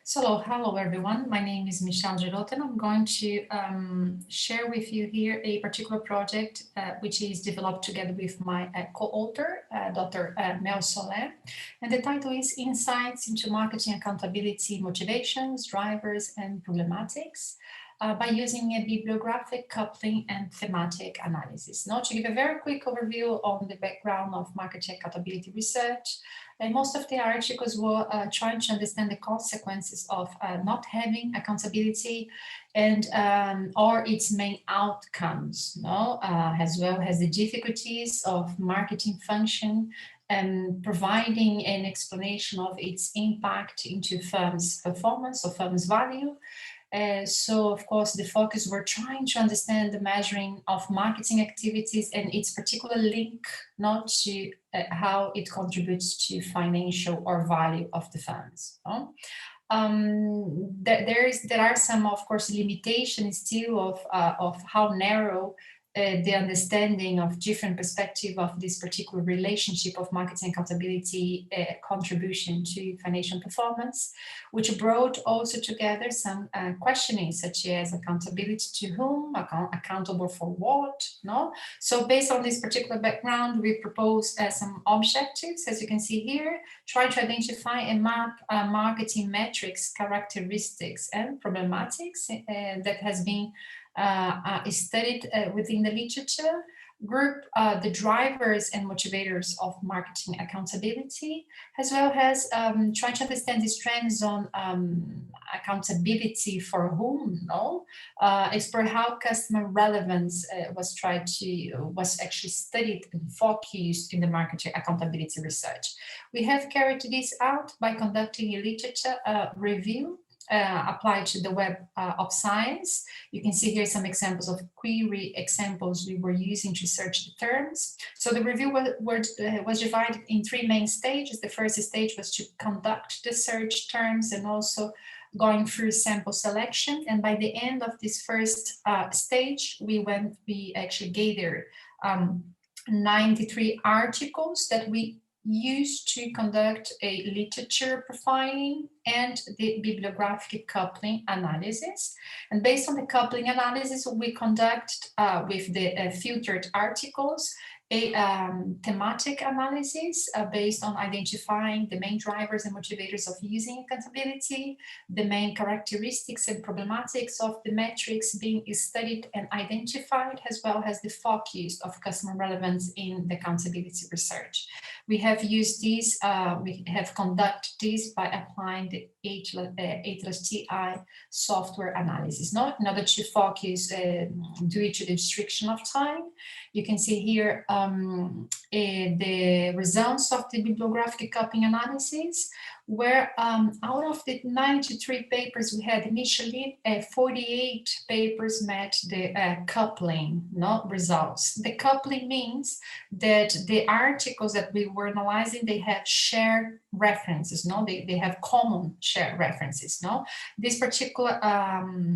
So, hello everyone. My name is Michelle Girot, and I'm going to share with you here a particular project which is developed together with my co-author, Dr. Mel Soler. And the title is Insights into Marketing Accountability, Motivations, Drivers, and Problematics by using a bibliographic coupling and thematic analysis. Now, to give a very quick overview on the background of marketing accountability research, and most of the articles were trying to understand the consequences of not having accountability and or its main outcomes, no? As well as the difficulties of marketing function and providing an explanation of its impact into firms' performance or firms' value. So, of course, the focus were trying to understand the measuring of marketing activities and its particular link, not to how it contributes to financial or value of the funds. No? There are some, of course, limitations still of how narrow the understanding of different perspective of this particular relationship of marketing accountability contribution to financial performance, which brought also together some questioning such as accountability to whom, accountable for what, no? So based on this particular background, we propose some objectives, as you can see here, try to identify and map marketing metrics, characteristics, and problematics that has been is studied within the literature, group the drivers and motivators of marketing accountability, as well as trying to understand these trends on accountability for whom, no? Explore how customer relevance was actually studied and focused in the marketing accountability research. We have carried this out by conducting a literature review applied to the web of science. You can see here some examples of query examples we were using to search the terms. So the review was divided in three main stages. The first stage was to conduct the search terms and also going through sample selection. And by the end of this first stage, we actually gathered 93 articles that we used to conduct a literature profiling and the bibliographic coupling analysis. And based on the coupling analysis, we conduct with the filtered articles a thematic analysis based on identifying the main drivers and motivators of using accountability, the main characteristics and problematics of the metrics being studied and identified, as well as the focus of customer relevance in the accountability research. We have used these, we have conducted this by applying the Atlas TI software analysis, no? In order to focus due to the restriction of time. You can see here the results of the bibliographic coupling analysis, where out of the 93 papers we had initially, 48 papers met the coupling, no, results. The coupling means that the articles that we were analyzing, they have shared references, no, they have common shared references, no. This particular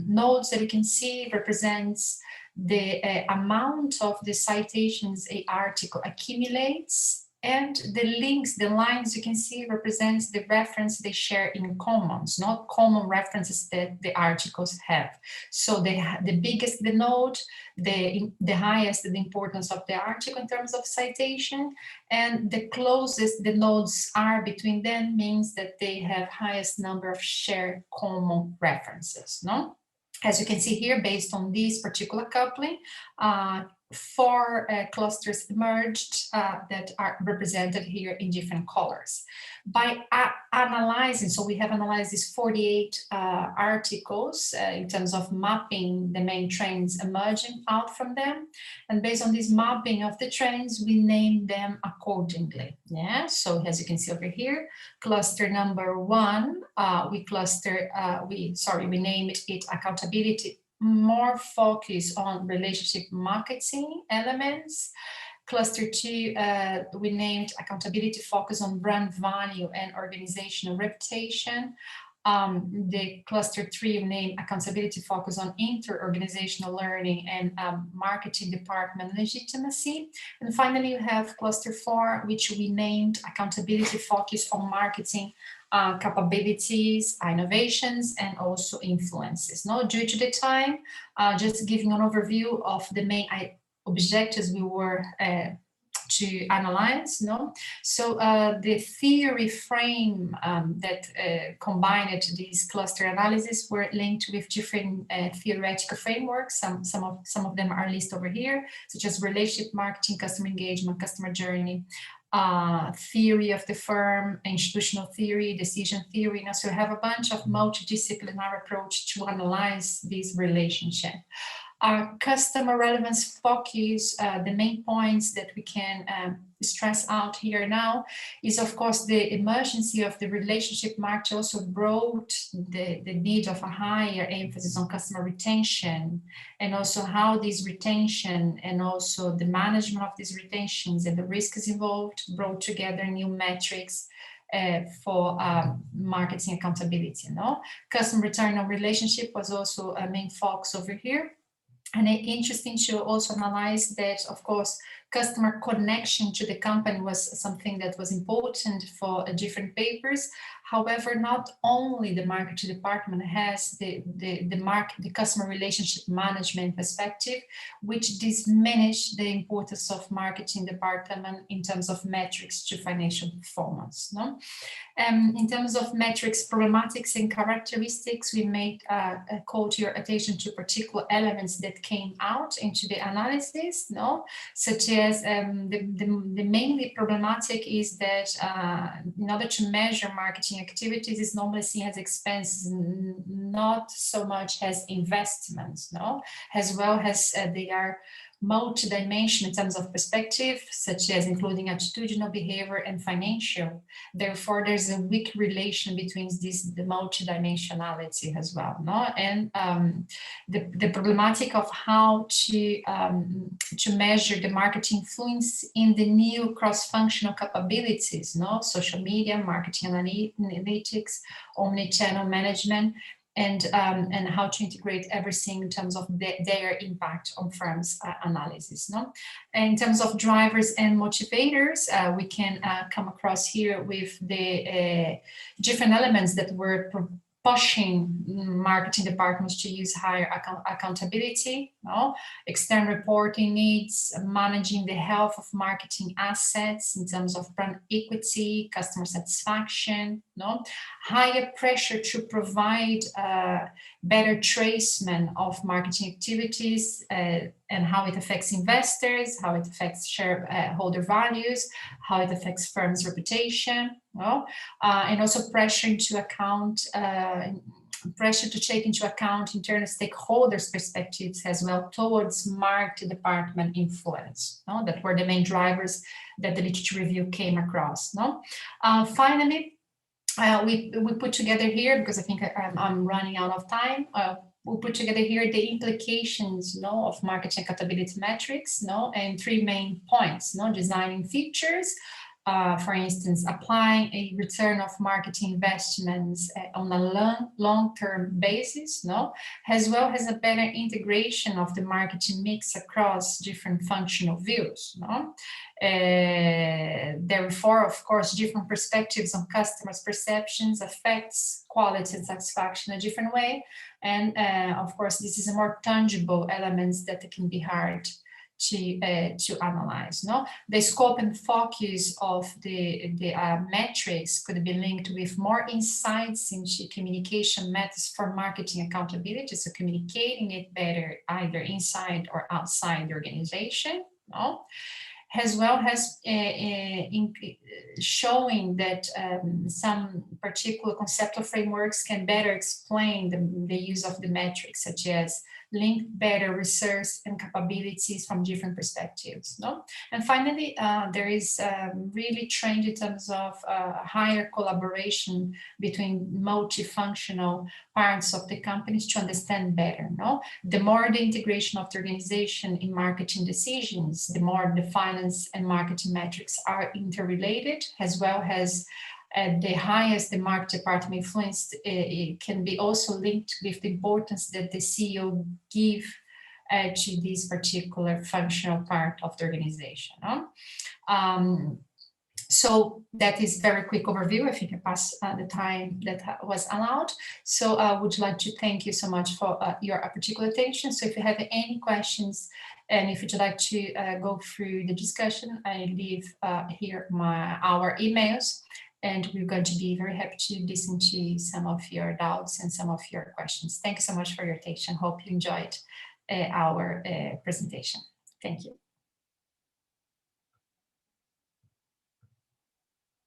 nodes that you can see represents the amount of the citations a article accumulates, and the links, the lines you can see represents the reference they share in commons, not common references that the articles have. So the biggest the node, the highest the importance of the article in terms of citation, and the closest the nodes are between them means that they have highest number of shared common references, no? As you can see here, based on this particular coupling, four clusters emerged that are represented here in different colors. By analyzing, so we have analyzed these 48 articles in terms of mapping the main trends emerging out from them. And based on this mapping of the trends, we named them accordingly. Yeah, so as you can see over here, cluster number one, we named it accountability, more focus on relationship marketing elements. Cluster two, we named accountability, focus on brand value and organizational reputation. The cluster 3 named accountability focus on inter-organizational learning and marketing department legitimacy. And finally, you have cluster 4, which we named accountability focus on marketing capabilities, innovations, and also influences. No, due to the time, just giving an overview of the main objectives we were to analyze. No, so the theory frame that combined these cluster analysis were linked with different theoretical frameworks. Some of them are listed over here, such as relationship marketing, customer engagement, customer journey, theory of the firm, institutional theory, decision theory. Now, so we have a bunch of multidisciplinary approach to analyze this relationship. Our customer relevance focus, the main points that we can stress out here now is, of course, the emergency of the relationship market also brought the need of a higher emphasis on customer retention, and also how this retention and also the management of these retentions and the risks involved brought together new metrics for marketing accountability. Customer return on relationship was also a main focus over here. And it's interesting to also analyze that, of course, customer connection to the company was something that was important for different papers. However, not only the marketing department has the customer relationship management perspective, which diminished the importance of marketing department in terms of metrics to financial performance. In terms of metrics, problematics, and characteristics, we made a call to your attention to particular elements that came out into the analysis, such as the mainly problematic is that in order to measure marketing activities is normally seen as expenses, not so much as investments, as well as they are multi-dimensional in terms of perspective, such as including attitudinal behavior and financial. Therefore, there's a weak relation between the multi-dimensionality as well. And the problematic of how to measure the marketing influence in the new cross-functional capabilities, social media, marketing analytics, omni-channel management, and how to integrate everything in terms of their impact on firms' analysis. In terms of drivers and motivators, we can come across here with the different elements that were pushing marketing departments to use higher accountability, external reporting needs, managing the health of marketing assets in terms of brand equity, customer satisfaction, higher pressure to provide better tracement of marketing activities and how it affects investors, how it affects shareholder values, how it affects firms' reputation, and also pressure to take into account internal stakeholders' perspectives as well towards marketing department influence. That were the main drivers that the literature review came across. Finally, we put together here, because I think I'm running out of time, we'll put together here the implications of marketing accountability metrics, and 3 main points, designing features, for instance, applying a return of marketing investments on a long-term basis, as well as a better integration of the marketing mix across different functional views. Therefore, of course, different perspectives on customers' perceptions affects quality and satisfaction in a different way. And of course, this is a more tangible elements that can be hard to analyze. The scope and focus of the metrics could be linked with more insights into communication methods for marketing accountability, so communicating it better either inside or outside the organization, as well as showing that some particular conceptual frameworks can better explain the use of the metrics, such as link better research and capabilities from different perspectives. And finally, there is really trend in terms of higher collaboration between multifunctional parts of the companies to understand better. The more the integration of the organization in marketing decisions, the more the finance and marketing metrics are interrelated, as well as the highest the market department influence, it can be also linked with the importance that the CEO give to this particular functional part of the organization. So that is very quick overview. I think I passed the time that was allowed. So I would like to thank you so much for your particular attention. So if you have any questions, and if you'd like to go through the discussion, I leave here our emails, and we're going to be very happy to listen to some of your doubts and some of your questions. Thank you so much for your attention. Hope you enjoyed our presentation. Thank you.